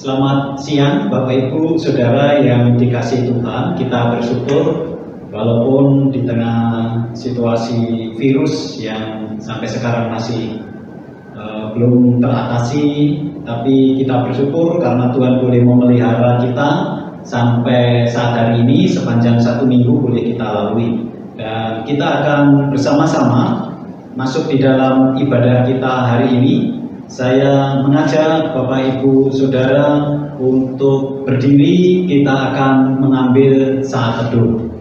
Selamat siang Bapak Ibu Saudara yang dikasihi Tuhan. Kita bersyukur walaupun di tengah situasi virus yang sampai sekarang masih belum teratasi, tapi kita bersyukur karena Tuhan boleh memelihara kita sampai saat hari ini sepanjang 1 minggu boleh kita lalui. Dan kita akan bersama-sama masuk di dalam ibadah kita hari ini. Saya mengajak Bapak Ibu Saudara untuk berdiri, kita akan mengambil saat teduh.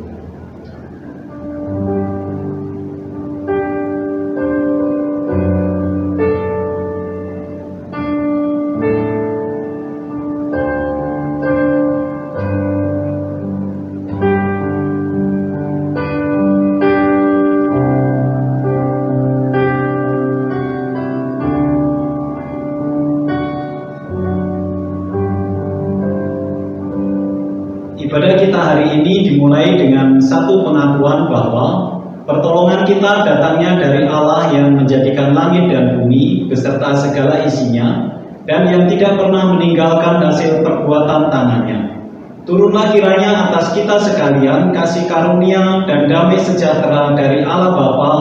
Ibadah kita hari ini dimulai dengan satu pengakuan bahwa pertolongan kita datangnya dari Allah yang menjadikan langit dan bumi beserta segala isinya dan yang tidak pernah meninggalkan hasil perbuatan tangannya. Turunlah kiranya atas kita sekalian kasih karunia dan damai sejahtera dari Allah Bapa,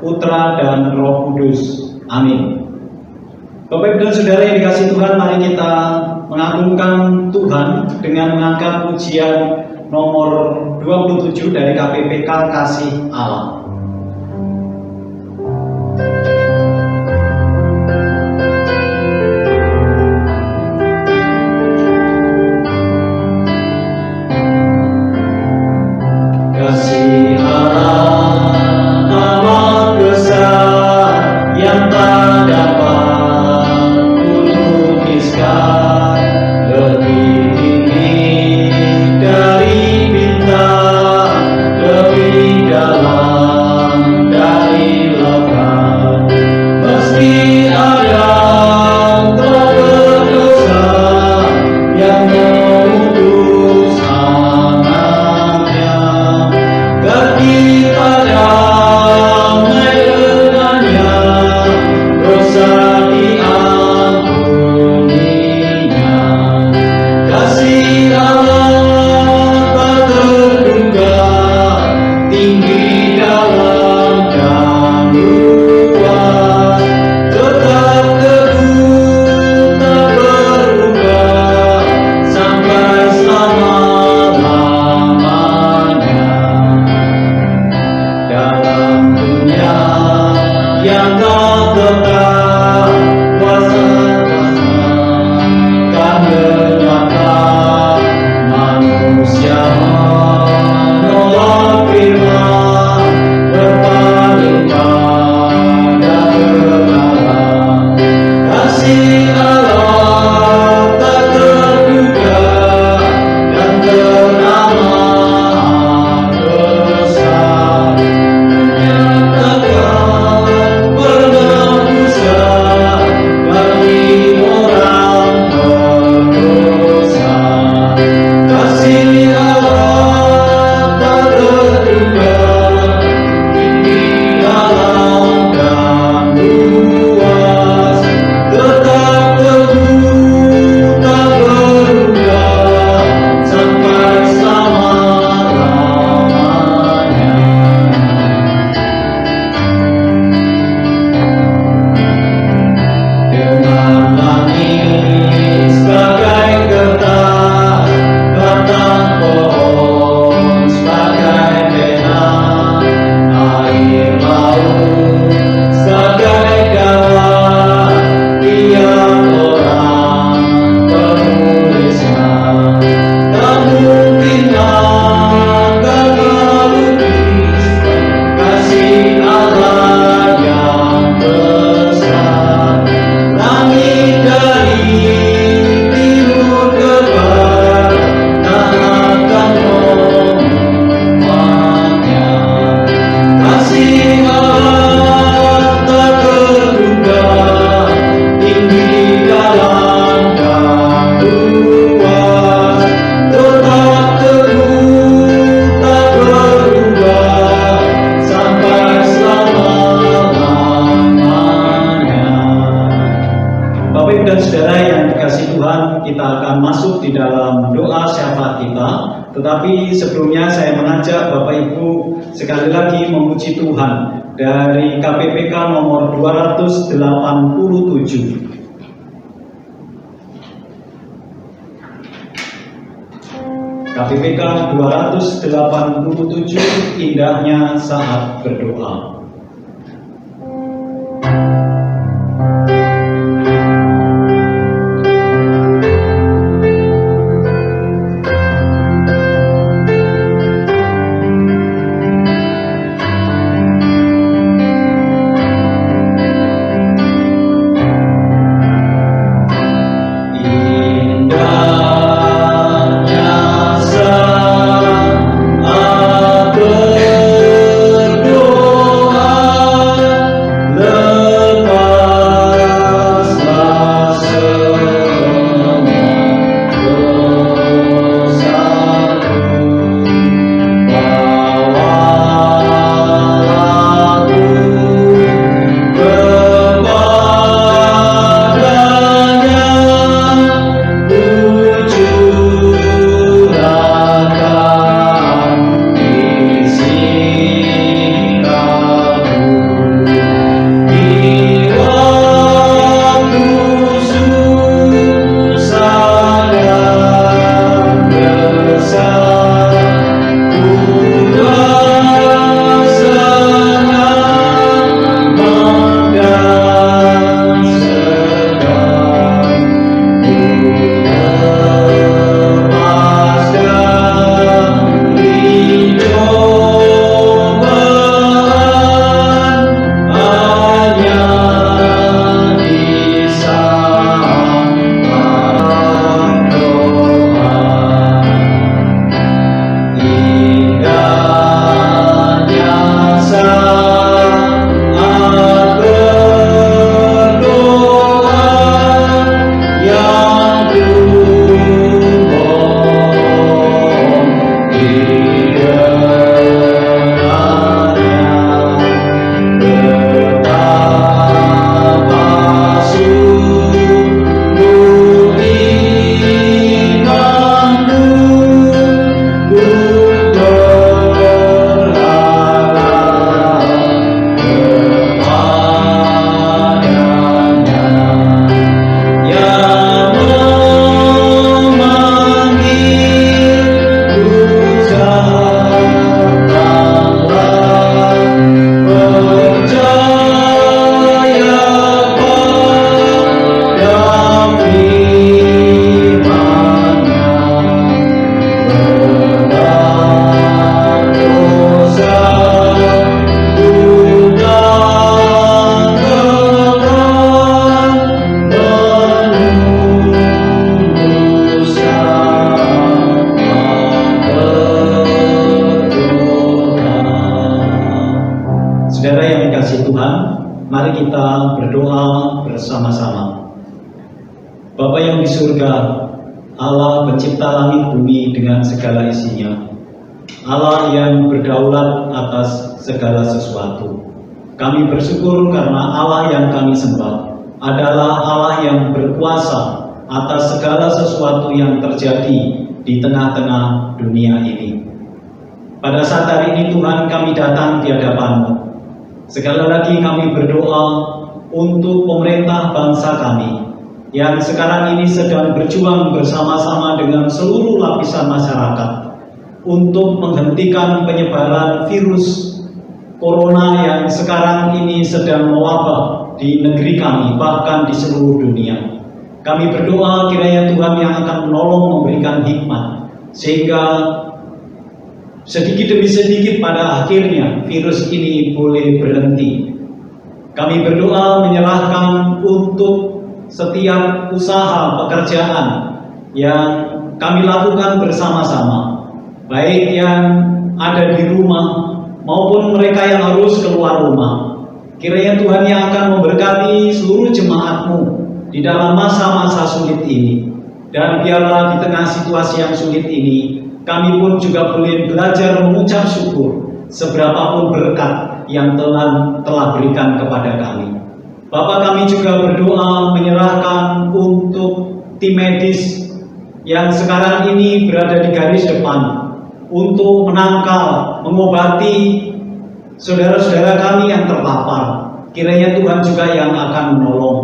Putra dan Roh Kudus. Amin. Bapak Ibu dan Saudara yang dikasihi Tuhan, mari kita mengagungkan Tuhan dengan mengangkat pujian nomor 27 dari KPPK Kasih Allah. Kasih Allah amat besar yang tak dapat lebih tinggi dari bintang, lebih dalam Saudara yang dikasihi Tuhan, kita akan masuk di dalam doa syafaat kita. Tetapi sebelumnya saya mengajak Bapak Ibu sekali lagi memuji Tuhan dari KPPK nomor 287. KPPK 287, indahnya saat berdoa. Saudara yang dikasihi Tuhan, mari kita berdoa bersama-sama. Bapa yang di surga, Allah pencipta langit bumi dengan segala isinya, Allah yang berdaulat atas segala sesuatu. Kami bersyukur karena Allah yang kami sembah adalah Allah yang berkuasa atas segala sesuatu yang terjadi di tengah-tengah dunia ini. Pada saat hari ini Tuhan, kami datang di hadapan-Mu. Sekali lagi kami berdoa untuk pemerintah bangsa kami yang sekarang ini sedang berjuang bersama-sama dengan seluruh lapisan masyarakat untuk menghentikan penyebaran virus corona yang sekarang ini sedang mewabah di negeri kami, bahkan di seluruh dunia. Kami berdoa kiranya Tuhan yang akan menolong memberikan hikmat, sehingga sedikit demi sedikit pada akhirnya virus ini boleh berhenti. Kami berdoa menyerahkan untuk setiap usaha pekerjaan yang kami lakukan bersama-sama, baik yang ada di rumah maupun mereka yang harus keluar rumah. Kiranya Tuhan yang akan memberkati seluruh jemaat-Mu di dalam masa-masa sulit ini. Dan biarlah di tengah situasi yang sulit ini, kami pun juga boleh belajar mengucap syukur seberapapun berkat yang telah berikan kepada kami. Bapak, kami juga berdoa menyerahkan untuk tim medis yang sekarang ini berada di garis depan untuk menangkal, mengobati saudara-saudara kami yang terpapar. Kiranya Tuhan juga yang akan menolong,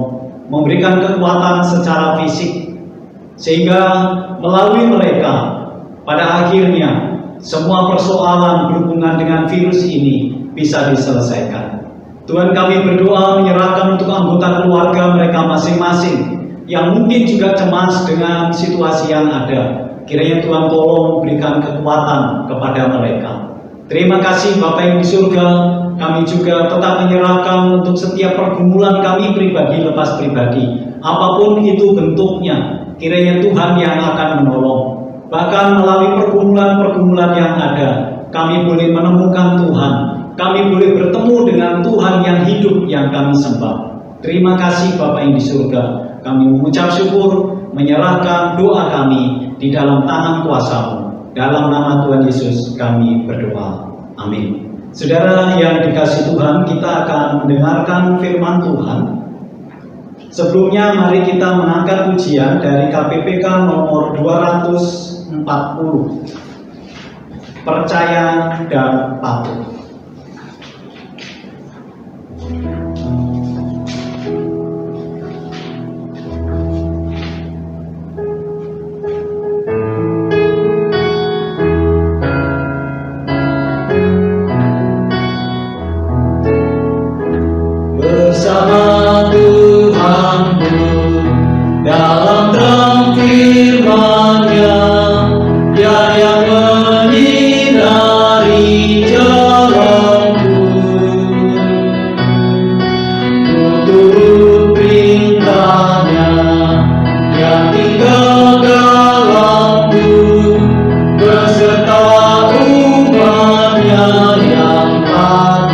memberikan kekuatan secara fisik, sehingga melalui mereka pada akhirnya semua persoalan berhubungan dengan virus ini bisa diselesaikan. Tuhan, kami berdoa menyerahkan untuk anggota keluarga mereka masing-masing yang mungkin juga cemas dengan situasi yang ada. Kiranya Tuhan tolong berikan kekuatan kepada mereka. Terima kasih Bapa yang di surga. Kami juga tetap menyerahkan untuk setiap pergumulan kami pribadi lepas pribadi, apapun itu bentuknya. Kiranya Tuhan yang akan menolong. Bahkan melalui pergumulan-pergumulan yang ada, kami boleh menemukan Tuhan. Kami boleh bertemu dengan Tuhan yang hidup yang kami sembah. Terima kasih Bapa yang di surga. Kami mengucap syukur, menyerahkan doa kami di dalam tangan kuasa-Mu. Dalam nama Tuhan Yesus kami berdoa. Amin. Saudara yang dikasihi Tuhan, kita akan mendengarkan firman Tuhan. Sebelumnya mari kita mengangkat pujian dari KPPK nomor 240. Percaya dan patuh. Bersama Tuhanku dalam terang firman-Nya, Dia yang menyinari jalanku. Ku turut perintah-Nya yang tinggal dalamku, beserta umat-Nya yang patuh.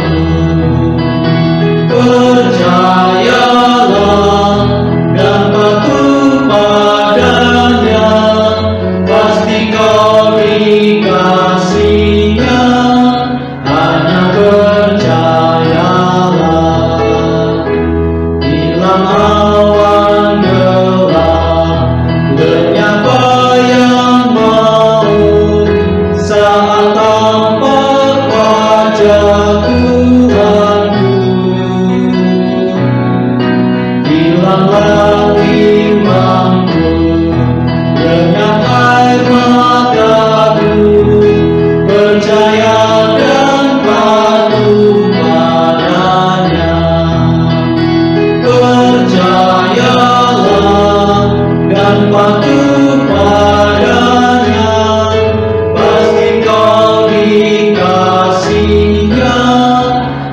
Percayalah dan patuh padanya, pasti kau dikasihinya. Hanya percayalah. Hilang awan gelap, lenyap bayang maut, saat tampak wajah Tuhanku. Hilanglah bimbangku, lenyap air mataku, percaya dan patuh padanya. Percayalah dan patuh padanya, pasti kau dikasihinya.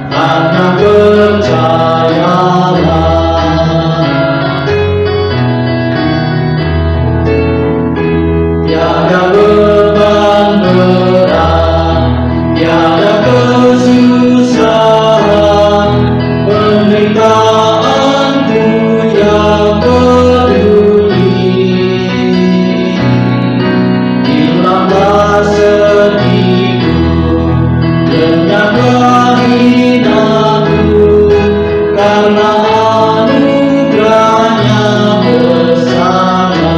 Hanya percayalah. Tiada beban berat, tiada kesusahan, penderitaan-Ku yang peduli. Hilanglah sedihku, lenyaplah hinaku, karena anugerah-Nya bersama.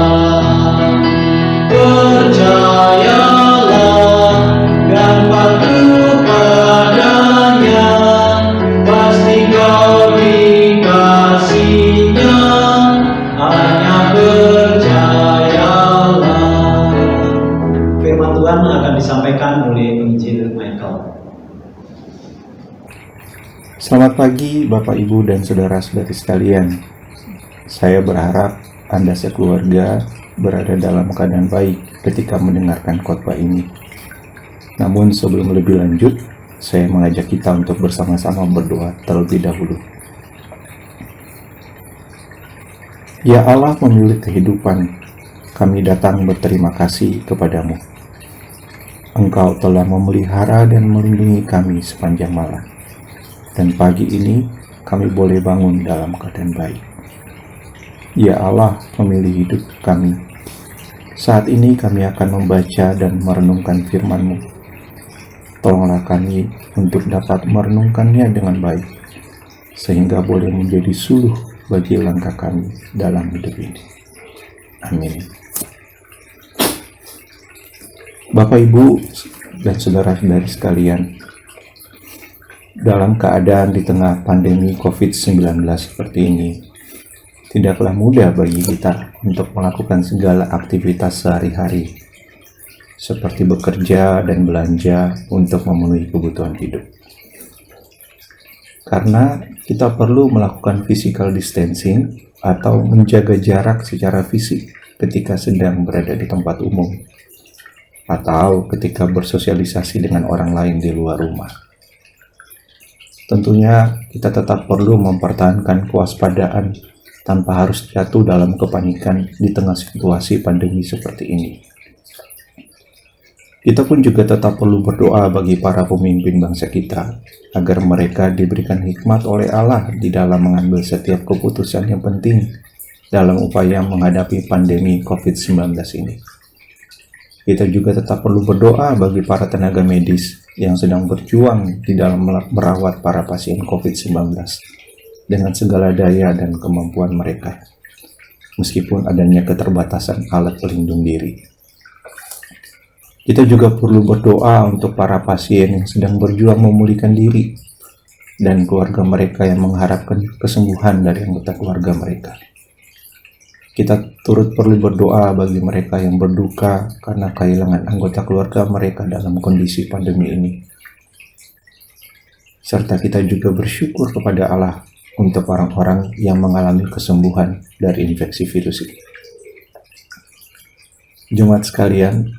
Percayalah dan patuh padanya, pasti kau dikasihinya. Hanya percayalah. Firman Tuhan akan disampaikan oleh penginjil Michael. Selamat pagi Bapak Ibu dan saudara-saudari sekalian. Saya berharap Anda sekeluarga berada dalam keadaan baik ketika mendengarkan khotbah ini. Namun sebelum lebih lanjut, saya mengajak kita untuk bersama-sama berdoa terlebih dahulu. Ya Allah pemilik kehidupan, kami datang berterima kasih kepadamu. Engkau telah memelihara dan melindungi kami sepanjang malam. Dan pagi ini kami boleh bangun dalam keadaan baik. Ya Allah pemilik hidup kami, saat ini kami akan membaca dan merenungkan firman-Mu. Tolonglah kami untuk dapat merenungkannya dengan baik, sehingga boleh menjadi suluh bagi langkah kami dalam hidup ini. Amin. Bapak, Ibu, dan saudara-saudari sekalian, dalam keadaan di tengah pandemi COVID-19 seperti ini, tidaklah mudah bagi kita untuk melakukan segala aktivitas sehari-hari, seperti bekerja dan belanja untuk memenuhi kebutuhan hidup. Karena kita perlu melakukan physical distancing atau menjaga jarak secara fisik ketika sedang berada di tempat umum, atau ketika bersosialisasi dengan orang lain di luar rumah. Tentunya kita tetap perlu mempertahankan kewaspadaan tanpa harus jatuh dalam kepanikan di tengah situasi pandemi seperti ini. Kita pun juga tetap perlu berdoa bagi para pemimpin bangsa kita, agar mereka diberikan hikmat oleh Allah di dalam mengambil setiap keputusan yang penting dalam upaya menghadapi pandemi COVID-19 ini. Kita juga tetap perlu berdoa bagi para tenaga medis yang sedang berjuang di dalam merawat para pasien COVID-19 dengan segala daya dan kemampuan mereka, meskipun adanya keterbatasan alat pelindung diri. Kita juga perlu berdoa untuk para pasien yang sedang berjuang memulihkan diri dan keluarga mereka yang mengharapkan kesembuhan dari anggota keluarga mereka. Kita turut perlu berdoa bagi mereka yang berduka karena kehilangan anggota keluarga mereka dalam kondisi pandemi ini. Serta kita juga bersyukur kepada Allah untuk orang-orang yang mengalami kesembuhan dari infeksi virus ini. Jemaat sekalian,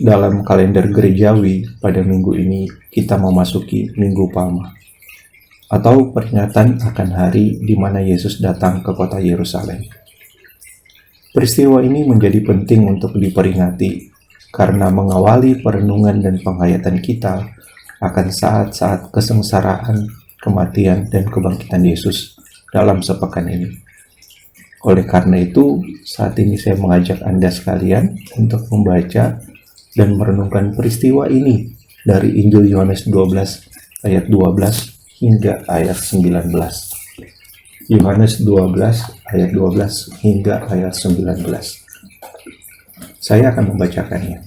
dalam kalender gerejawi pada minggu ini kita memasuki Minggu Palma, atau peringatan akan hari di mana Yesus datang ke kota Yerusalem. Peristiwa ini menjadi penting untuk diperingati karena mengawali perenungan dan penghayatan kita akan saat-saat kesengsaraan, kematian, dan kebangkitan Yesus dalam sepekan ini. Oleh karena itu, saat ini saya mengajak Anda sekalian untuk membaca dan merenungkan peristiwa ini dari Injil Yohanes 12 ayat 12 hingga ayat 19. Yohanes 12 ayat 12 hingga ayat 19. Saya akan membacakannya.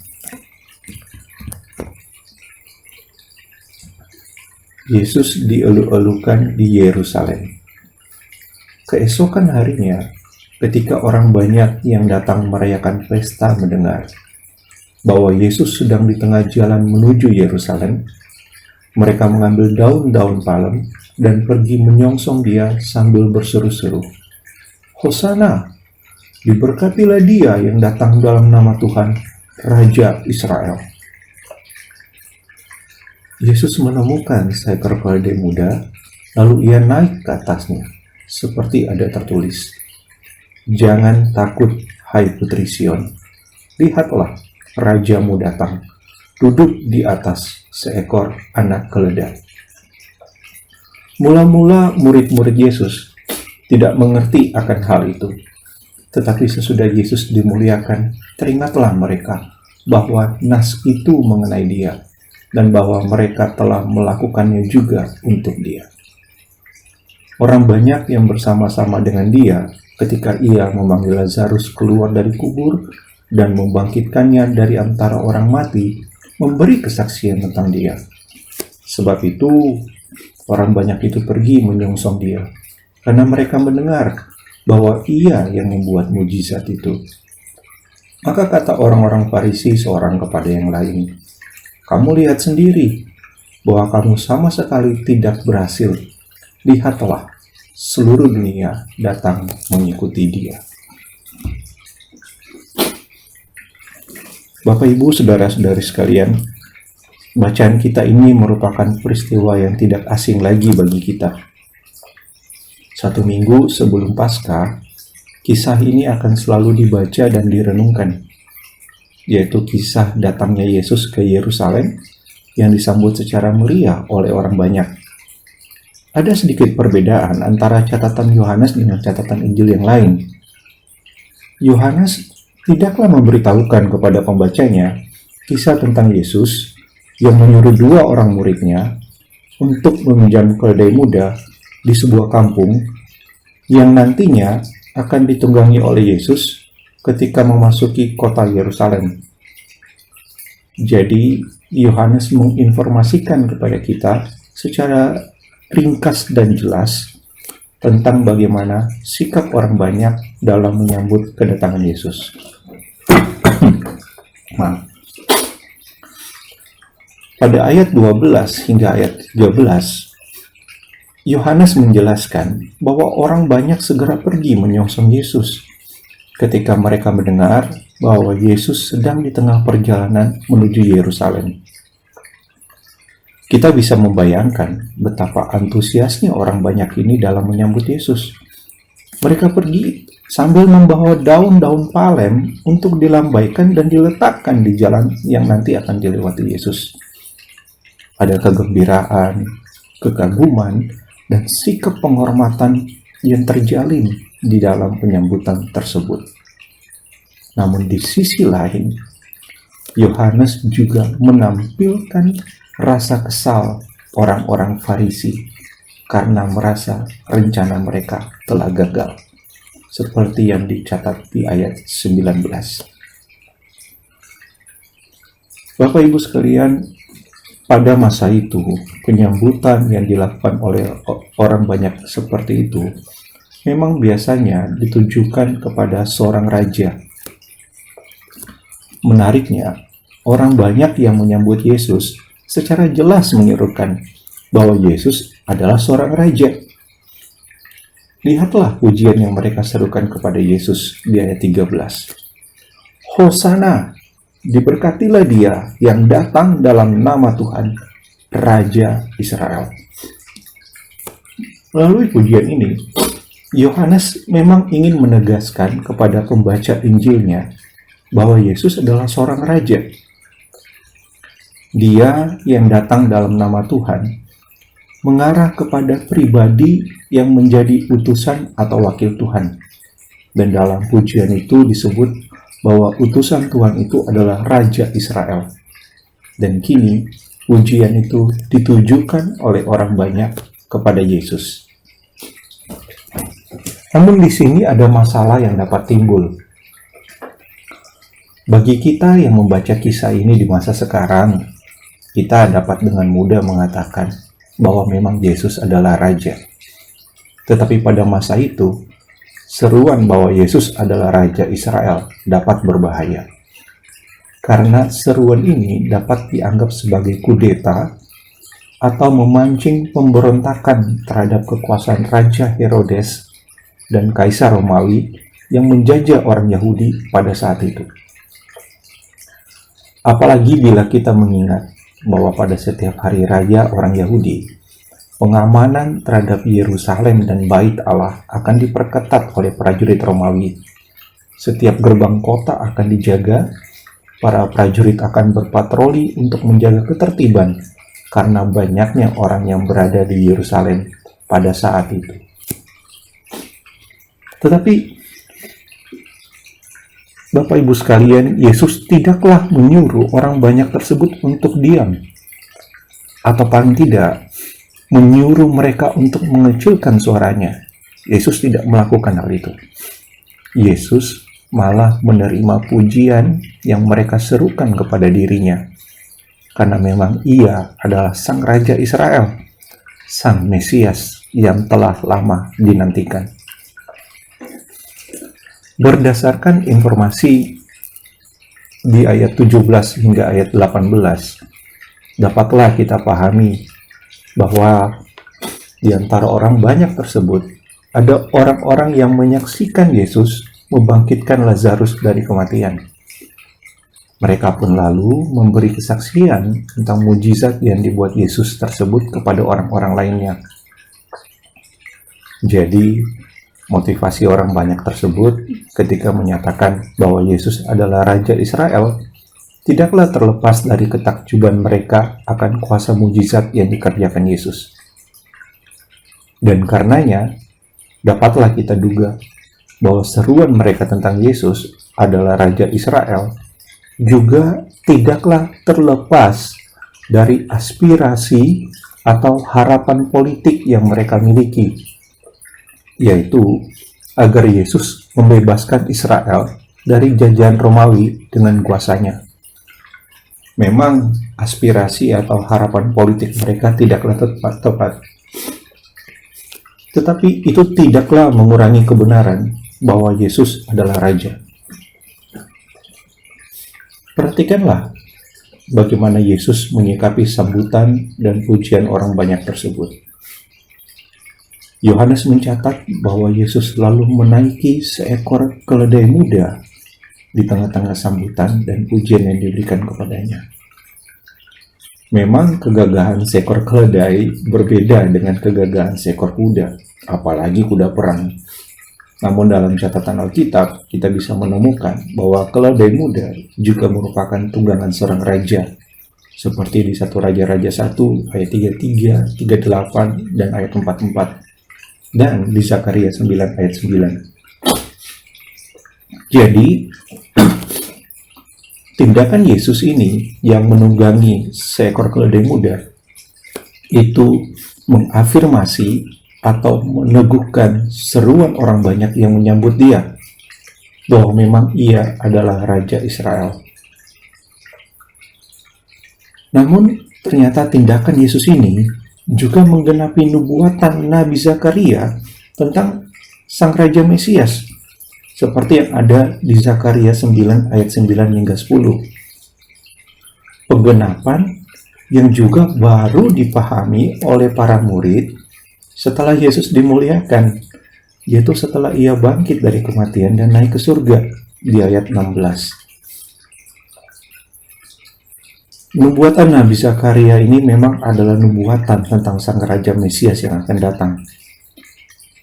Yesus dielu-elukan di Yerusalem. Keesokan harinya, ketika orang banyak yang datang merayakan pesta mendengar bahwa Yesus sedang di tengah jalan menuju Yerusalem, mereka mengambil daun-daun palem dan pergi menyongsong dia sambil berseru-seru, "Hosana, diberkatilah dia yang datang dalam nama Tuhan, Raja Israel." Yesus menemukan seekor keledai muda, lalu ia naik ke atasnya, seperti ada tertulis, "Jangan takut, hai putri Sion. Lihatlah, Rajamu datang, duduk di atas seekor anak keledai." Mula-mula murid-murid Yesus tidak mengerti akan hal itu. Tetapi sesudah Yesus dimuliakan, teringatlah mereka bahwa nas itu mengenai dia, dan bahwa mereka telah melakukannya juga untuk dia. Orang banyak yang bersama-sama dengan dia ketika ia memanggil Lazarus keluar dari kubur dan membangkitkannya dari antara orang mati, memberi kesaksian tentang dia. Sebab itu, orang banyak itu pergi menyongsong dia, karena mereka mendengar bahwa ia yang membuat mujizat itu. Maka kata orang-orang Farisi seorang kepada yang lain, "Kamu lihat sendiri bahwa kamu sama sekali tidak berhasil. Lihatlah, seluruh dunia datang mengikuti dia." Bapak, Ibu, saudara-saudari sekalian, bacaan kita ini merupakan peristiwa yang tidak asing lagi bagi kita. 1 minggu sebelum Paskah, kisah ini akan selalu dibaca dan direnungkan, yaitu kisah datangnya Yesus ke Yerusalem yang disambut secara meriah oleh orang banyak. Ada sedikit perbedaan antara catatan Yohanes dengan catatan Injil yang lain. Yohanes tidaklah memberitahukan kepada pembacanya kisah tentang Yesus yang menyuruh 2 orang muridnya untuk meminjam keledai muda di sebuah kampung yang nantinya akan ditunggangi oleh Yesus ketika memasuki kota Yerusalem. Jadi, Yohanes menginformasikan kepada kita secara ringkas dan jelas tentang bagaimana sikap orang banyak dalam menyambut kedatangan Yesus. Nah, pada ayat 12 hingga ayat 13, Yohanes menjelaskan bahwa orang banyak segera pergi menyongsong Yesus ketika mereka mendengar bahwa Yesus sedang di tengah perjalanan menuju Yerusalem. Kita bisa membayangkan betapa antusiasnya orang banyak ini dalam menyambut Yesus. Mereka pergi sambil membawa daun-daun palem untuk dilambaikan dan diletakkan di jalan yang nanti akan dilewati Yesus. Ada kegembiraan, kekaguman, dan sikap penghormatan yang terjalin di dalam penyambutan tersebut. Namun di sisi lain, Yohanes juga menampilkan rasa kesal orang-orang Farisi karena merasa rencana mereka telah gagal, seperti yang dicatat di ayat 19. Bapak Ibu sekalian, pada masa itu, penyambutan yang dilakukan oleh orang banyak seperti itu memang biasanya ditujukan kepada seorang raja. Menariknya, orang banyak yang menyambut Yesus secara jelas menyerukan bahwa Yesus adalah seorang raja. Lihatlah pujian yang mereka serukan kepada Yesus di ayat 13. Hosana, diberkatilah dia yang datang dalam nama Tuhan, Raja Israel. Melalui pujian ini, Yohanes memang ingin menegaskan kepada pembaca Injilnya bahwa Yesus adalah seorang raja. Dia yang datang dalam nama Tuhan mengarah kepada pribadi yang menjadi utusan atau wakil Tuhan. Dan dalam pujian itu disebut bahwa utusan Tuhan itu adalah Raja Israel. Dan kini pujian itu ditujukan oleh orang banyak kepada Yesus. Namun di sini ada masalah yang dapat timbul. Bagi kita yang membaca kisah ini di masa sekarang, kita dapat dengan mudah mengatakan bahwa memang Yesus adalah Raja. Tetapi pada masa itu, seruan bahwa Yesus adalah Raja Israel dapat berbahaya. Karena seruan ini dapat dianggap sebagai kudeta atau memancing pemberontakan terhadap kekuasaan Raja Herodes dan Kaisar Romawi yang menjajah orang Yahudi pada saat itu. Apalagi bila kita mengingat bahwa pada setiap hari raya orang Yahudi, pengamanan terhadap Yerusalem dan Bait Allah akan diperketat oleh prajurit Romawi. Setiap gerbang kota akan dijaga, para prajurit akan berpatroli untuk menjaga ketertiban karena banyaknya orang yang berada di Yerusalem pada saat itu. Tetapi Bapak Ibu sekalian, Yesus tidaklah menyuruh orang banyak tersebut untuk diam, atau paling tidak menyuruh mereka untuk mengecilkan suaranya. Yesus tidak melakukan hal itu. Yesus malah menerima pujian yang mereka serukan kepada dirinya, karena memang ia adalah Sang Raja Israel, Sang Mesias yang telah lama dinantikan. Berdasarkan informasi di ayat 17 hingga ayat 18, dapatlah kita pahami bahwa di antara orang banyak tersebut ada orang-orang yang menyaksikan Yesus membangkitkan Lazarus dari kematian. Mereka pun lalu memberi kesaksian tentang mujizat yang dibuat Yesus tersebut kepada orang-orang lainnya. Jadi, motivasi orang banyak tersebut ketika menyatakan bahwa Yesus adalah Raja Israel tidaklah terlepas dari ketakjuban mereka akan kuasa mujizat yang dikerjakan Yesus. Dan karenanya, dapatlah kita duga bahwa seruan mereka tentang Yesus adalah Raja Israel juga tidaklah terlepas dari aspirasi atau harapan politik yang mereka miliki, yaitu agar Yesus membebaskan Israel dari jajahan Romawi dengan kuasanya. Memang aspirasi atau harapan politik mereka tidaklah tepat, tetapi itu tidaklah mengurangi kebenaran bahwa Yesus adalah Raja. Perhatikanlah bagaimana Yesus menyikapi sambutan dan pujian orang banyak tersebut. Yohanes mencatat bahwa Yesus lalu menaiki seekor keledai muda di tengah-tengah sambutan dan pujian yang diberikan kepadanya. Memang kegagahan seekor keledai berbeda dengan kegagahan seekor kuda, apalagi kuda perang. Namun dalam catatan Alkitab, kita bisa menemukan bahwa keledai muda juga merupakan tunggangan seorang raja, seperti di 1 Raja-Raja 1 ayat 33, 38, dan ayat 44, dan di Zakaria 9 ayat 9. Jadi, tindakan Yesus ini yang menunggangi seekor keledai muda itu mengafirmasi atau meneguhkan seruan orang banyak yang menyambut dia bahwa memang ia adalah Raja Israel. Namun ternyata tindakan Yesus ini juga menggenapi nubuatan Nabi Zakaria tentang Sang Raja Mesias, seperti yang ada di Zakaria 9 ayat 9 hingga 10. Penggenapan yang juga baru dipahami oleh para murid setelah Yesus dimuliakan, yaitu setelah ia bangkit dari kematian dan naik ke surga di ayat 16. Nubuatan Nabi Zakaria ini memang adalah nubuatan tentang Sang Raja Mesias yang akan datang.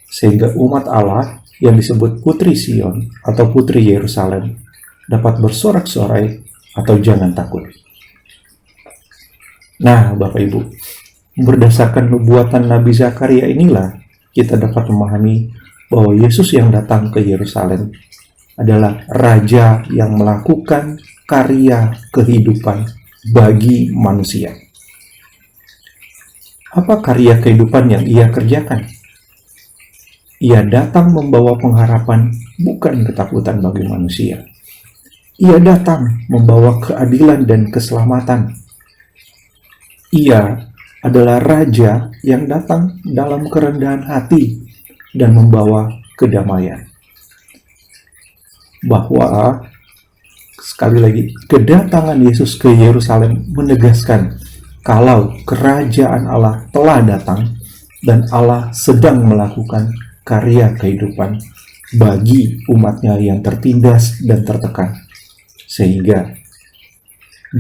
Sehingga umat Allah yang disebut Putri Sion atau Putri Yerusalem dapat bersorak-sorai atau jangan takut. Nah, Bapak Ibu, berdasarkan nubuatan Nabi Zakaria inilah kita dapat memahami bahwa Yesus yang datang ke Yerusalem adalah Raja yang melakukan karya kehidupan bagi manusia. Apa karya kehidupan yang ia kerjakan? Ia datang membawa pengharapan, bukan ketakutan bagi manusia. Ia datang membawa keadilan dan keselamatan. Ia adalah Raja yang datang dalam kerendahan hati dan membawa kedamaian. Bahwa, sekali lagi, kedatangan Yesus ke Yerusalem menegaskan kalau kerajaan Allah telah datang dan Allah sedang melakukan karya kehidupan bagi umatnya yang tertindas dan tertekan. Sehingga,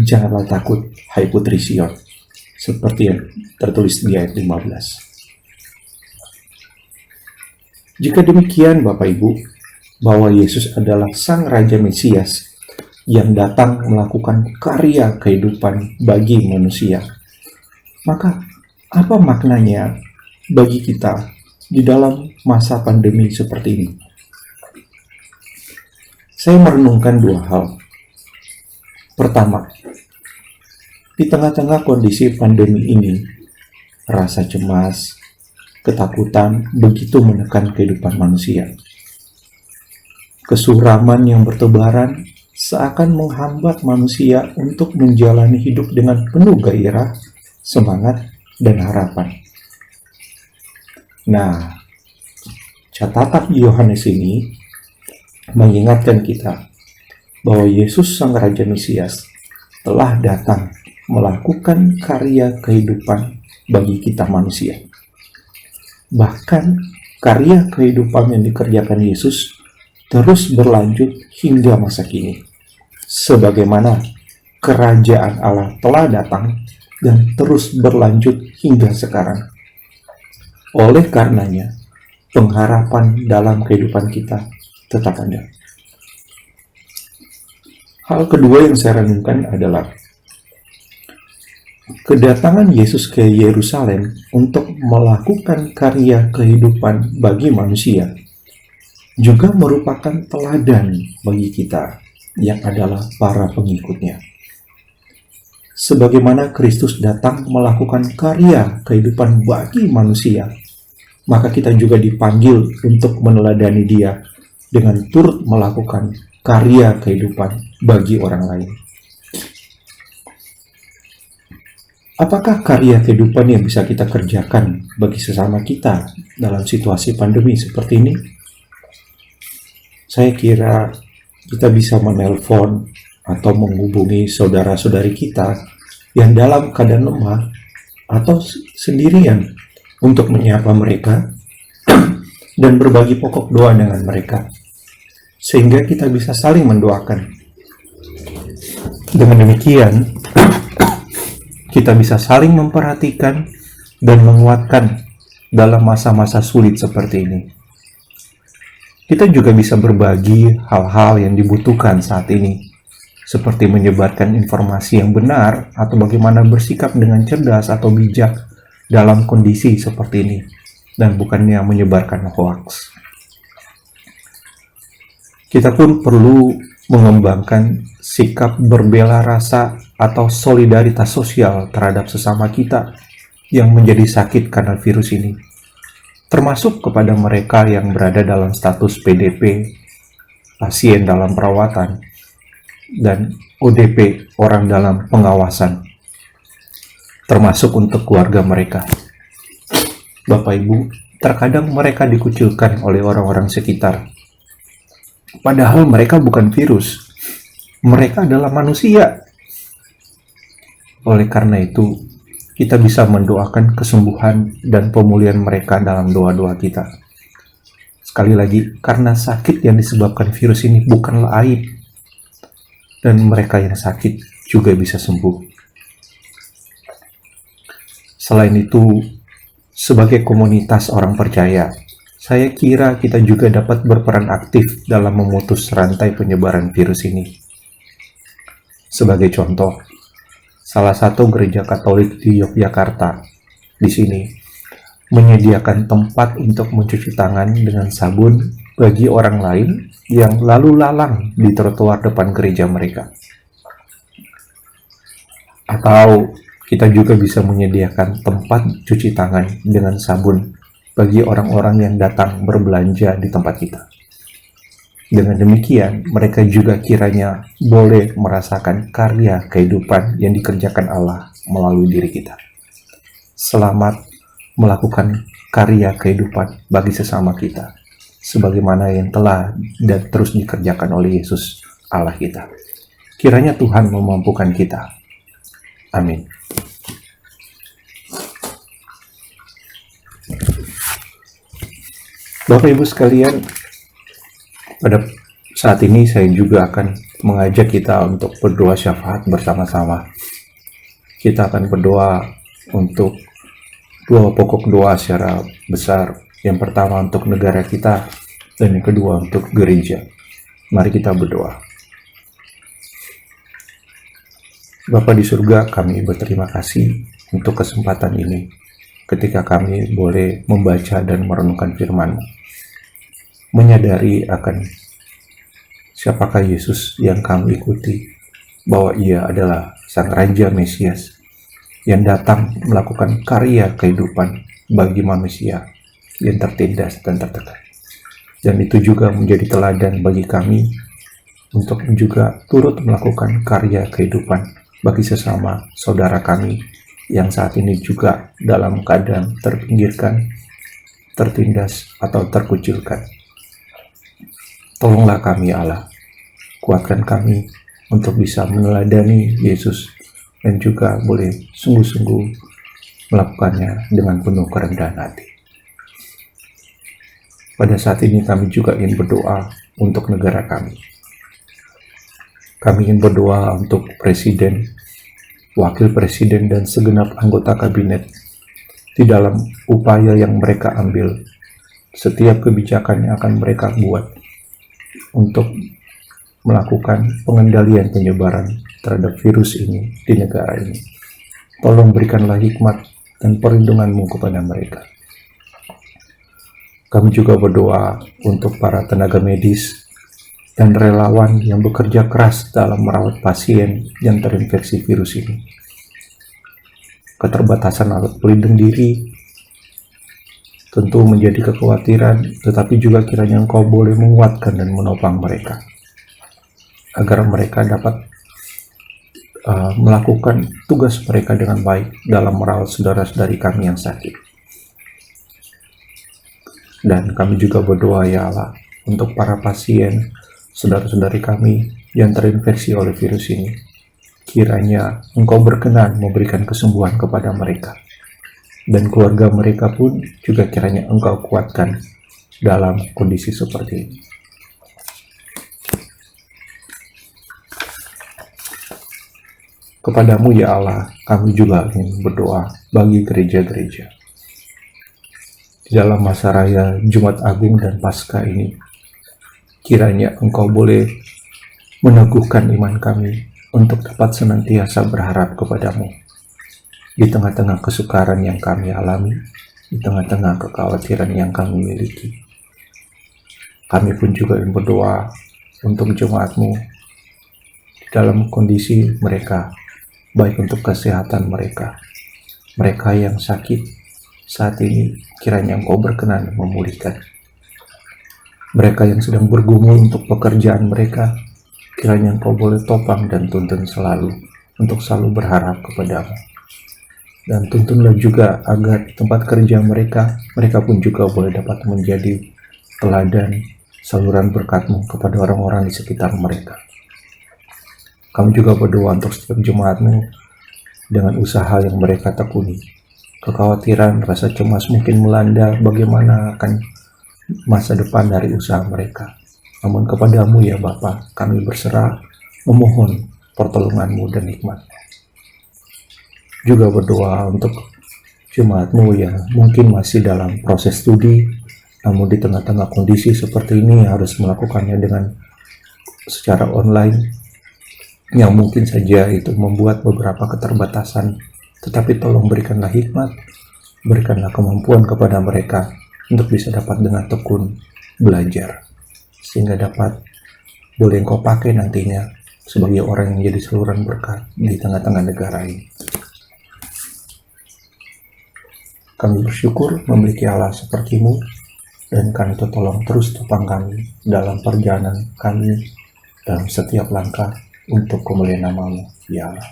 janganlah takut, hai Putri Sion, seperti yang tertulis di ayat 15. Jika demikian, Bapak Ibu, bahwa Yesus adalah Sang Raja Mesias yang datang melakukan karya kehidupan bagi manusia, maka apa maknanya bagi kita di dalam masa pandemi seperti ini? Saya merenungkan dua hal. Pertama, di tengah-tengah kondisi pandemi ini, rasa cemas, ketakutan begitu menekan kehidupan manusia. Kesuraman yang bertebaran seakan menghambat manusia untuk menjalani hidup dengan penuh gairah, semangat, dan harapan. Nah, catatan Yohanes ini mengingatkan kita bahwa Yesus Sang Raja Mesias telah datang melakukan karya kehidupan bagi kita manusia. Bahkan karya kehidupan yang dikerjakan Yesus terus berlanjut hingga masa kini, sebagaimana kerajaan Allah telah datang dan terus berlanjut hingga sekarang. Oleh karenanya, pengharapan dalam kehidupan kita tetap ada. Hal kedua yang saya renungkan adalah kedatangan Yesus ke Yerusalem untuk melakukan karya kehidupan bagi manusia juga merupakan teladan bagi kita yang adalah para pengikutnya. sebagaimana Kristus datang melakukan karya kehidupan bagi manusia, maka kita juga dipanggil untuk meneladani Dia dengan turut melakukan karya kehidupan bagi orang lain. Apakah karya kehidupan yang bisa kita kerjakan bagi sesama kita dalam situasi pandemi seperti ini? Saya kira kita bisa menelpon atau menghubungi saudara-saudari kita yang dalam keadaan lemah atau sendirian untuk menyapa mereka dan berbagi pokok doa dengan mereka, sehingga kita bisa saling mendoakan. Dengan demikian, kita bisa saling memperhatikan dan menguatkan dalam masa-masa sulit seperti ini. Kita juga bisa berbagi hal-hal yang dibutuhkan saat ini, seperti menyebarkan informasi yang benar atau bagaimana bersikap dengan cerdas atau bijak dalam kondisi seperti ini, dan bukannya menyebarkan hoaks. Kita pun perlu mengembangkan sikap berbela rasa atau solidaritas sosial terhadap sesama kita yang menjadi sakit karena virus ini, termasuk kepada mereka yang berada dalam status PDP, pasien dalam perawatan, dan ODP, orang dalam pengawasan, termasuk untuk keluarga mereka. Bapak Ibu, terkadang mereka dikucilkan oleh orang-orang sekitar, padahal mereka bukan virus, mereka adalah manusia. Oleh karena itu, kita bisa mendoakan kesembuhan dan pemulihan mereka dalam doa-doa kita. Sekali lagi, karena sakit yang disebabkan virus ini bukanlah aib, dan mereka yang sakit juga bisa sembuh. Selain itu, sebagai komunitas orang percaya, saya kira kita juga dapat berperan aktif dalam memutus rantai penyebaran virus ini. Sebagai contoh, salah satu gereja Katolik di Yogyakarta di sini menyediakan tempat untuk mencuci tangan dengan sabun bagi orang lain yang lalu lalang di trotoar depan gereja mereka. Atau kita juga bisa menyediakan tempat cuci tangan dengan sabun bagi orang-orang yang datang berbelanja di tempat kita. Dengan demikian, mereka juga kiranya boleh merasakan karya kehidupan yang dikerjakan Allah melalui diri kita. Selamat melakukan karya kehidupan bagi sesama kita, sebagaimana yang telah dan terus dikerjakan oleh Yesus Allah kita. Kiranya Tuhan memampukan kita. Amin. Bapak Ibu sekalian, pada saat ini saya juga akan mengajak kita untuk berdoa syafaat bersama-sama. Kita akan berdoa untuk dua pokok doa secara besar. Yang pertama untuk negara kita, dan yang kedua untuk gereja. Mari kita berdoa. Bapa di surga, kami berterima kasih untuk kesempatan ini, ketika kami boleh membaca dan merenungkan firman-Mu. Menyadari akan siapakah Yesus yang kami ikuti, bahwa Ia adalah Sang Raja Mesias yang datang melakukan karya kehidupan bagi manusia yang tertindas dan tertekan. Dan itu juga menjadi teladan bagi kami untuk juga turut melakukan karya kehidupan bagi sesama saudara kami yang saat ini juga dalam keadaan terpinggirkan, tertindas, atau terkucilkan. Tolonglah kami Allah, kuatkan kami untuk bisa meneladani Yesus dan juga boleh sungguh-sungguh melakukannya dengan penuh kerendahan hati. Pada saat ini kami juga ingin berdoa untuk negara kami. Kami ingin berdoa untuk Presiden, Wakil Presiden, dan segenap anggota kabinet di dalam upaya yang mereka ambil, setiap kebijakan yang akan mereka buat untuk melakukan pengendalian penyebaran terhadap virus ini di negara ini. Tolong berikanlah hikmat dan perlindungan-Mu kepada mereka. Kami juga berdoa untuk para tenaga medis dan relawan yang bekerja keras dalam merawat pasien yang terinfeksi virus ini. keterbatasan alat pelindung diri, tentu menjadi kekhawatiran, tetapi juga kiranya Engkau boleh menguatkan dan menopang mereka, agar mereka dapat melakukan tugas mereka dengan baik dalam merawat saudara-saudari kami yang sakit. Dan kami juga berdoa ya Allah untuk para pasien, saudara-saudari kami yang terinfeksi oleh virus ini. Kiranya Engkau berkenan memberikan kesembuhan kepada mereka. Dan keluarga mereka pun juga kiranya Engkau kuatkan dalam kondisi seperti ini. Kepadamu ya Allah, kami juga ingin berdoa bagi gereja-gereja. Di dalam masa raya Jumat Agung dan Paskah ini, kiranya Engkau boleh meneguhkan iman kami untuk dapat senantiasa berharap kepadamu. Di tengah-tengah kesukaran yang kami alami, di tengah-tengah kekhawatiran yang kami miliki. Kami pun juga ingin berdoa untuk jemaat-Mu dalam kondisi mereka, baik untuk kesehatan mereka yang sakit saat ini, kiranya Engkau berkenan memulihkan. Mereka yang sedang bergumul untuk pekerjaan mereka, kiranya Engkau boleh topang dan tuntun selalu untuk selalu berharap kepadamu. Dan tuntunlah juga agar di tempat kerja mereka pun juga boleh dapat menjadi teladan saluran berkat-Mu kepada orang-orang di sekitar mereka. Kami juga berdoa untuk setiap jemaat-Mu dengan usaha yang mereka tekuni. Kekhawatiran, rasa cemas mungkin melanda bagaimana akan masa depan dari usaha mereka. Namun kepadamu ya Bapa, kami berserah memohon pertolongan-Mu dan hikmat. Juga berdoa untuk jemaat-Mu yang mungkin masih dalam proses studi, namun di tengah-tengah kondisi seperti ini harus melakukannya dengan secara online, yang mungkin saja itu membuat beberapa keterbatasan, tetapi tolong berikanlah hikmat, berikanlah kemampuan kepada mereka untuk bisa dapat dengan tekun belajar, sehingga dapat boleh Engkau pakai nantinya sebagai orang yang menjadi saluran berkat di tengah-tengah negara ini. Kami bersyukur memiliki Allah seperti-Mu, dan kami tolong terus topang kami dalam perjalanan kami dalam setiap langkah untuk kemuliaan nama-Mu, ya Allah.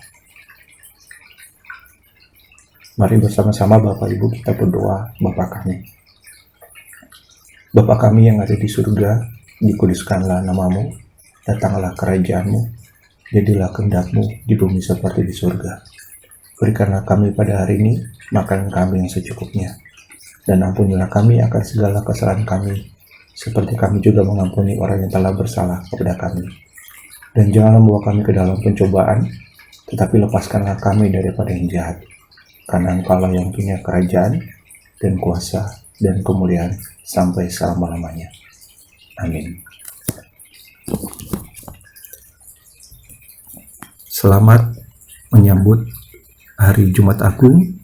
Mari bersama-sama Bapak Ibu kita berdoa. Bapa kami. Bapa kami yang ada di surga, dikuduskanlah nama-Mu, datanglah kerajaan-Mu, jadilah kehendak-Mu di bumi seperti di surga. Berikanlah kami pada hari ini makanan kami yang secukupnya, dan ampunilah kami akan segala kesalahan kami, seperti kami juga mengampuni orang yang telah bersalah kepada kami. Dan janganlah membawa kami ke dalam pencobaan, tetapi lepaskanlah kami daripada yang jahat. Karena Engkau-lah yang punya kerajaan, dan kuasa, dan kemuliaan, sampai selama-lamanya. Amin. Selamat menyambut hari Jumat Agung,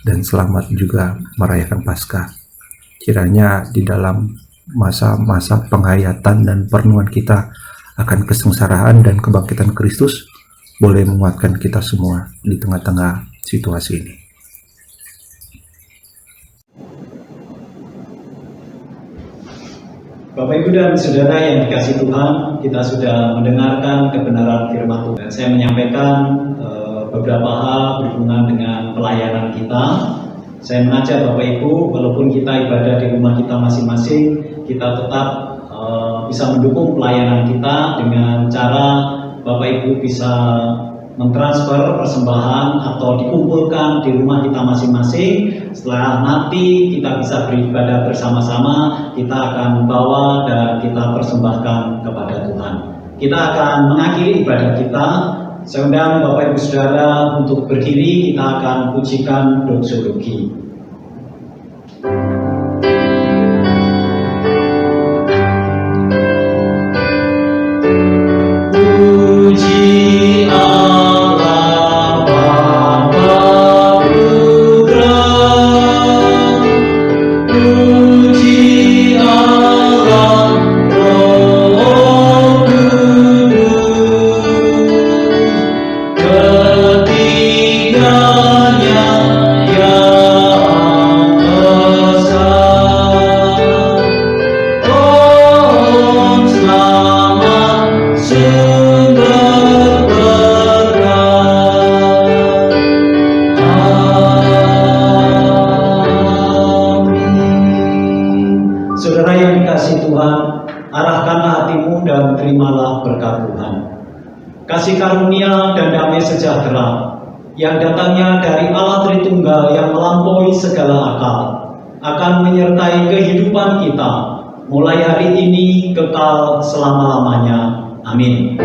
dan selamat juga merayakan Paskah. Kiranya di dalam masa-masa penghayatan dan perenungan kita akan kesengsaraan dan kebangkitan Kristus boleh menguatkan kita semua di tengah-tengah situasi ini. Bapak Ibu dan Saudara yang dikasihi Tuhan, kita sudah mendengarkan kebenaran firman Tuhan. Saya menyampaikan beberapa hal berhubungan dengan pelayanan kita. Saya mengajak Bapak Ibu, walaupun kita ibadah di rumah kita masing-masing, kita tetap bisa mendukung pelayanan kita dengan cara Bapak Ibu bisa mentransfer persembahan atau dikumpulkan di rumah kita masing-masing. Setelah nanti kita bisa beribadah bersama-sama, kita akan bawa dan kita persembahkan kepada Tuhan. Kita akan mengakhiri ibadah kita. Saya undang Bapak Ibu Saudara untuk berdiri, kita akan pujikan doksologi. Ketiganya terimalah berkat Tuhan. Kasih karunia dan damai sejahtera yang datangnya dari Allah Tritunggal yang melampaui segala akal akan menyertai kehidupan kita mulai hari ini kekal selama-lamanya. Amin.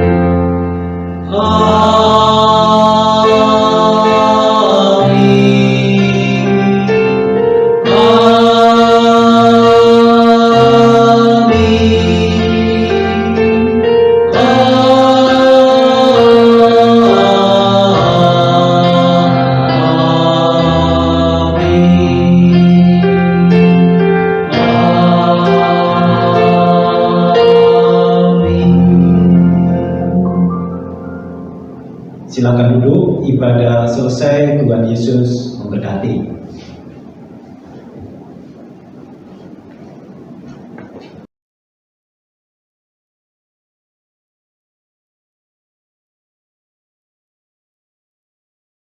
Silakan duduk, ibadah selesai, Tuhan Yesus memberkati.